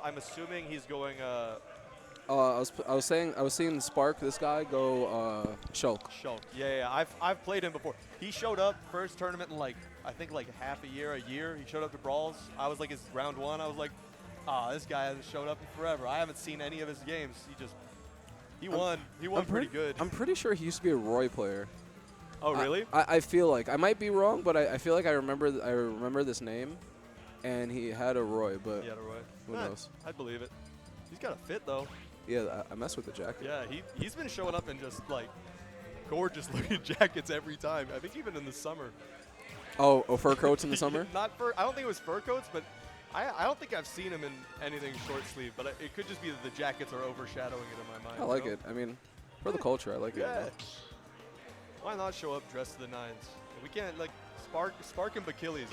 I'm assuming he's going I was seeing Spark, this guy, go Shulk. Shulk. Yeah. I've played him before. He showed up first tournament in like I think like half a year. He showed up to Brawls. I was like his round one. I was like, this guy hasn't showed up in forever. I haven't seen any of his games. He won. He won pretty good. I'm pretty sure he used to be a Roy player. Oh really? I feel like I might be wrong, but I feel like I remember this name, and he had a Roy, but Yeah, Roy. who knows? I believe it. He's got a fit though. Yeah, I mess with the jacket. Yeah, he's been showing up in just like gorgeous looking jackets every time. I think even in the summer. Oh, fur coats in the summer? Not fur. I don't think it was fur coats, but I don't think I've seen him in anything short sleeve. But it could just be that the jackets are overshadowing it in my mind. I like it. I mean, for the culture, I like it. Yeah. Why not show up dressed to the nines? We can't like Spark and Achilles,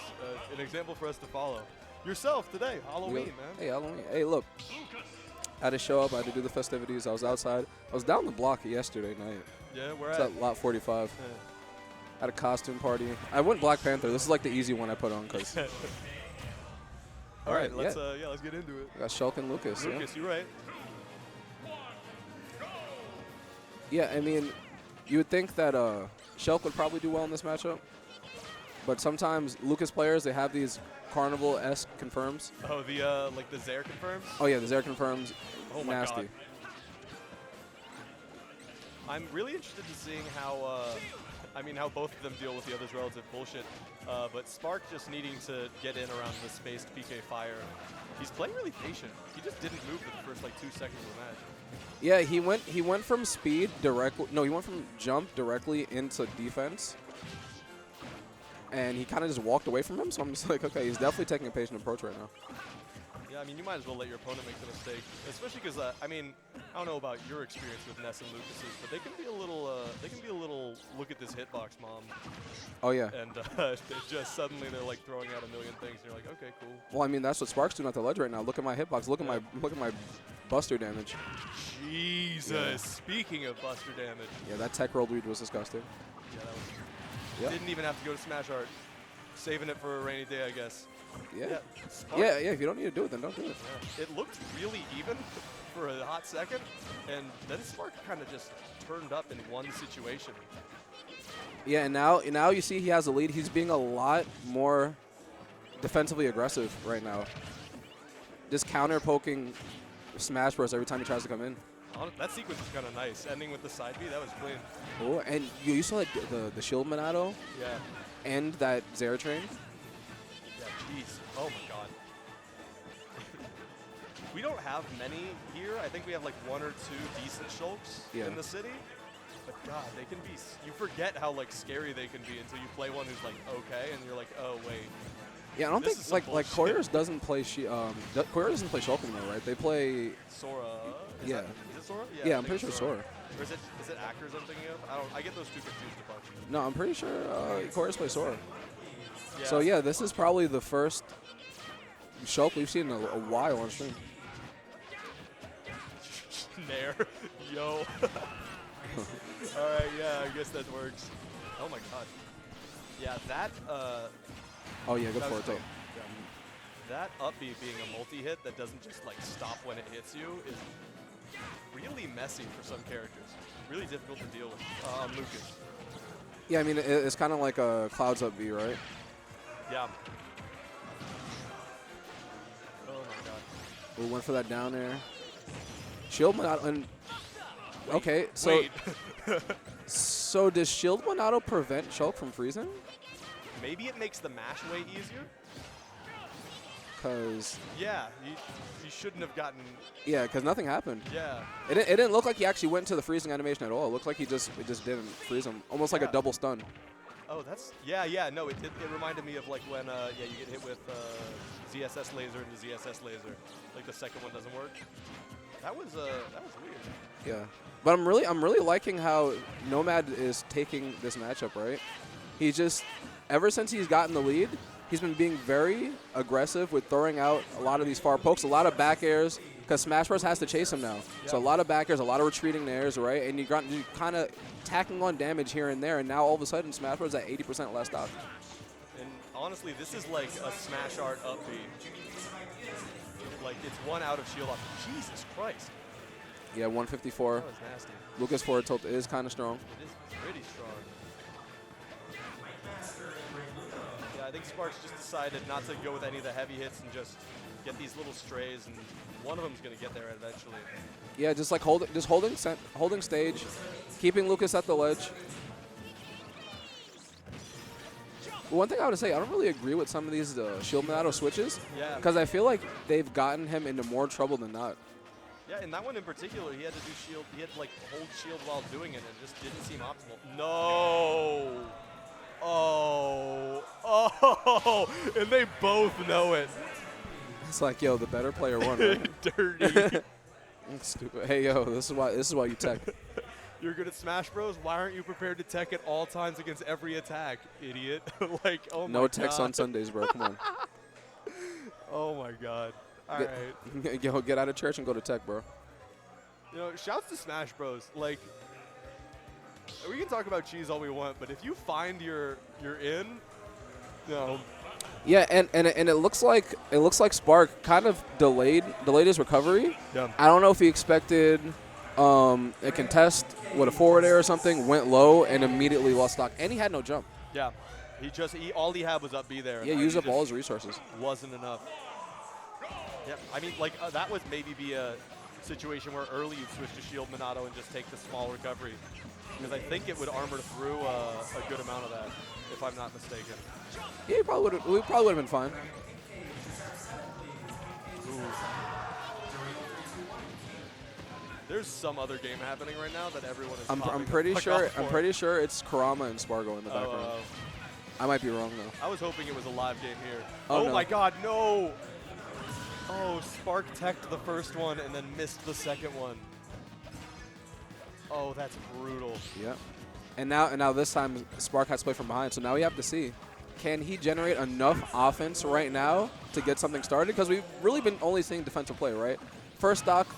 an example for us to follow. Yourself today, Halloween, man. Hey, Halloween. Hey, look. I had to show up. I had to do the festivities. I was outside. I was down the block yesterday night. Yeah, where It's at? at Lot 45. Yeah. Had a costume party. I went Black Panther. This is like the easy one I put on because. All right, let's get into it. I got Shulk and Lucas. Lucas, you're right. Yeah, I mean, you would think that Shulk would probably do well in this matchup, but sometimes Lucas players, they have these Carnival-esque confirms. Oh, the like the Zaire confirms. Oh yeah, the Zaire confirms. Oh my nasty. God. I'm really interested in seeing how, how both of them deal with the other's relative bullshit. But Spark just needing to get in around the spaced PK fire. He's playing really patient. He just didn't move for the first like 2 seconds of the match. Yeah, he went from speed directly. No, he went from jump directly into defense, and he kind of just walked away from him. So I'm just like, okay, he's definitely taking a patient approach right now. Yeah, I mean, you might as well let your opponent make the mistake, especially because I don't know about your experience with Ness and Lucas's, but they can be a little look at this hitbox, mom. Oh yeah. And they just suddenly they're like throwing out a million things, and you're like, okay, cool. Well, I mean, that's what Spark's doing at the ledge right now. Look at my hitbox. Look at my Buster damage. Jesus. Yeah. Speaking of Buster damage. Yeah, that tech roll read was disgusting. Yeah, that was. Yep. Didn't even have to go to Smash Art. Saving it for a rainy day, I guess. Yeah. Spark. Yeah. If you don't need to do it, then don't do it. Yeah. It looked really even for a hot second, and then Spark kind of just turned up in one situation. Yeah, and now you see he has a lead. He's being a lot more defensively aggressive right now. Just counter poking SmashBros every time he tries to come in. That sequence was kind of nice, ending with the side B. That was clean. Oh, and you saw the shield Monado Yeah. and that Zaire train. Yeah, jeez. Oh my god. We don't have many here. I think we have like 1 or 2 decent Shulks in the city. But god, they can be. You forget how like scary they can be until you play one who's like okay, and you're like, oh wait. Yeah, I don't think like Couriers doesn't play Courier doesn't play Shulk anymore, right? They play Sora. Yeah. Is it Sora? Yeah, I'm pretty sure Sora. Or is it Ackers I'm thinking of? I get those two confused a bunch. No, I'm pretty sure Couriers play Sora. Yeah. So yeah, this is probably the first Shulk we've seen in a while on stream. Nair. Yo. Alright, yeah, I guess that works. Oh my god. Yeah, that Oh yeah, good for it though. Yeah. That up B being a multi-hit that doesn't just like stop when it hits you is really messy for some characters. Really difficult to deal with. Lucas. Yeah, I mean it's kind of like a Clouds up B, right? Yeah. Oh my god. We went for that down air. Shield Monado and okay, so Wait. so does Shield Monado prevent Shulk from freezing? Maybe it makes the mash way easier. Cause yeah, you shouldn't have gotten. Yeah, cause nothing happened. Yeah. It didn't look like he actually went to the freezing animation at all. It looked like it just didn't freeze him, almost like a double stun. Oh, that's yeah. No, it reminded me of like when you get hit with ZSS laser and the ZSS laser, like the second one doesn't work. That was weird. Yeah, but I'm really liking how Nomad is taking this matchup, right? He just ever since he's gotten the lead, he's been being very aggressive with throwing out a lot of these far pokes, a lot of back airs, because SmashBros has to chase him now. Yep. So a lot of back airs, a lot of retreating airs, right? And you kind of tacking on damage here and there, and now all of a sudden SmashBros at 80% less stock. And honestly, this is like a Smash Art up B. Like, it's one out of shield off. Jesus Christ. Yeah, 154. That was nasty. Lucas forward tilt is kind of strong. It is pretty strong. Yeah, I think Sparks just decided not to go with any of the heavy hits and just get these little strays, and one of them's going to get there eventually. Yeah, just like holding stage, keeping Lucas at the ledge. One thing I would say, I don't really agree with some of these shield Minato switches. Yeah. Because I feel like they've gotten him into more trouble than not. Yeah, in that one in particular, he had to do shield. He had to, like, hold shield while doing it. It just didn't seem optimal. No. Oh. Oh. And they both know it. It's like, yo, the better player won, right? Dirty. Stupid. Hey, yo, this is why you tech. You're good at Smash Bros. Why aren't you prepared to tech at all times against every attack, idiot? Like, oh my god. No techs on Sundays, bro. Come on. Oh my god. All right. Yo, get out of church and go to tech, bro. You know, shouts to Smash Bros. Like, we can talk about cheese all we want, but if you find you're in, no. Yeah, and it looks like Spark kind of delayed his recovery. Yeah. I don't know if he expected a contest with a forward air or something, went low and immediately lost stock, and he had no jump. Yeah. All he had was up B there. Yeah, use up all his resources. Wasn't enough. Yeah, I mean, like, that would maybe be a situation where early you'd switch to shield Minato and just take the small recovery. Because I think it would armor through a good amount of that, if I'm not mistaken. Yeah, we probably would have been fine. Ooh. There's some other game happening right now that everyone is. I'm pretty sure it's Kurama and Spargo in the background. I might be wrong though. I was hoping it was a live game here. Oh, Oh no. my God, no! Oh, Spark teched the first one and then missed the second one. Oh, that's brutal. Yeah. And now this time Spark has to play from behind, so now we have to see, can he generate enough offense right now to get something started? Because we've really been only seeing defensive play, right? First stock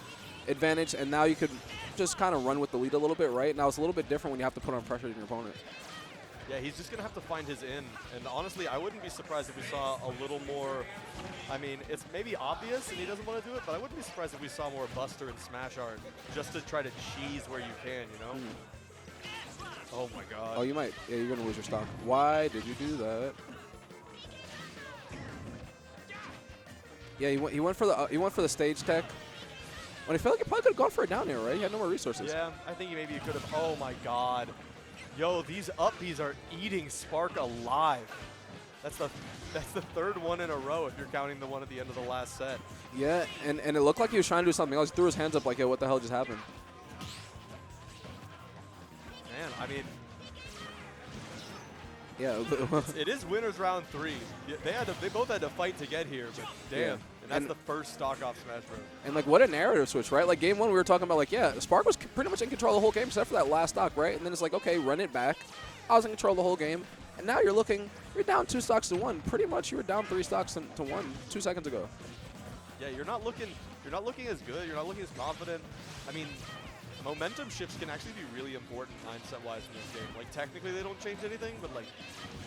advantage, and now you could just kind of run with the lead a little bit, right? Now it's a little bit different when you have to put on pressure on your opponent. Yeah, he's just going to have to find his in. And honestly, I wouldn't be surprised if we saw a little more. I mean, it's maybe obvious and he doesn't want to do it, but I wouldn't be surprised if we saw more Buster and Smash art just to try to cheese where you can, you know? Oh my God. Oh, you might. Yeah, you're gonna lose your stock. Why did you do that? Yeah, he went for the stage tech. When I felt like he probably could have gone for a down air, right? He had no more resources. Yeah, I think maybe he could have. Oh my God. Yo, these up Bs are eating Spark alive. That's the third one in a row if you're counting the one at the end of the last set. Yeah, and it looked like he was trying to do something else. He threw his hands up like, yo, what the hell just happened? Man, I mean, yeah. it is winners round 3. They both had to fight to get here, but damn. Yeah. And that's the first stock off Smash Bros. And like, what a narrative switch, right? Like game 1, we were talking about like, yeah, Spark was pretty much in control of the whole game except for that last stock, right? And then it's like, okay, run it back. I was in control of the whole game. And now you're down 2 stocks to 1. Pretty much you were down 3 stocks to 1 2 seconds ago. Yeah, you're not looking as good. You're not looking as confident. I mean, momentum shifts can actually be really important mindset-wise in this game. Like, technically they don't change anything, but like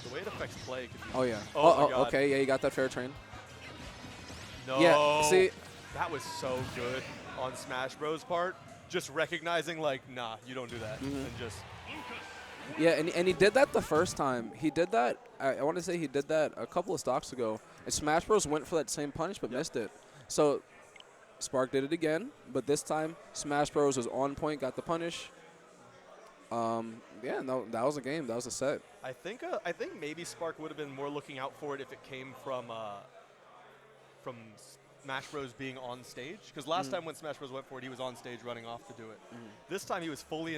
the way it affects play can be. Oh yeah. Oh, my God. Okay. Yeah, you got that fair train. No. Yeah. See, that was so good on Smash Bros. Part. Just recognizing like, nah, you don't do that, and just. yeah, and he did that the first time. He did that. I want to say he did that a couple of stocks ago. And Smash Bros. Went for that same punish but missed it. So Spark did it again, but this time Smash Bros. Was on point, got the punish. Yeah, no, that was a game. That was a set. I think maybe Spark would have been more looking out for it if it came from Smash Bros. Being on stage. Because last time when Smash Bros. Went for it, he was on stage running off to do it. This time he was fully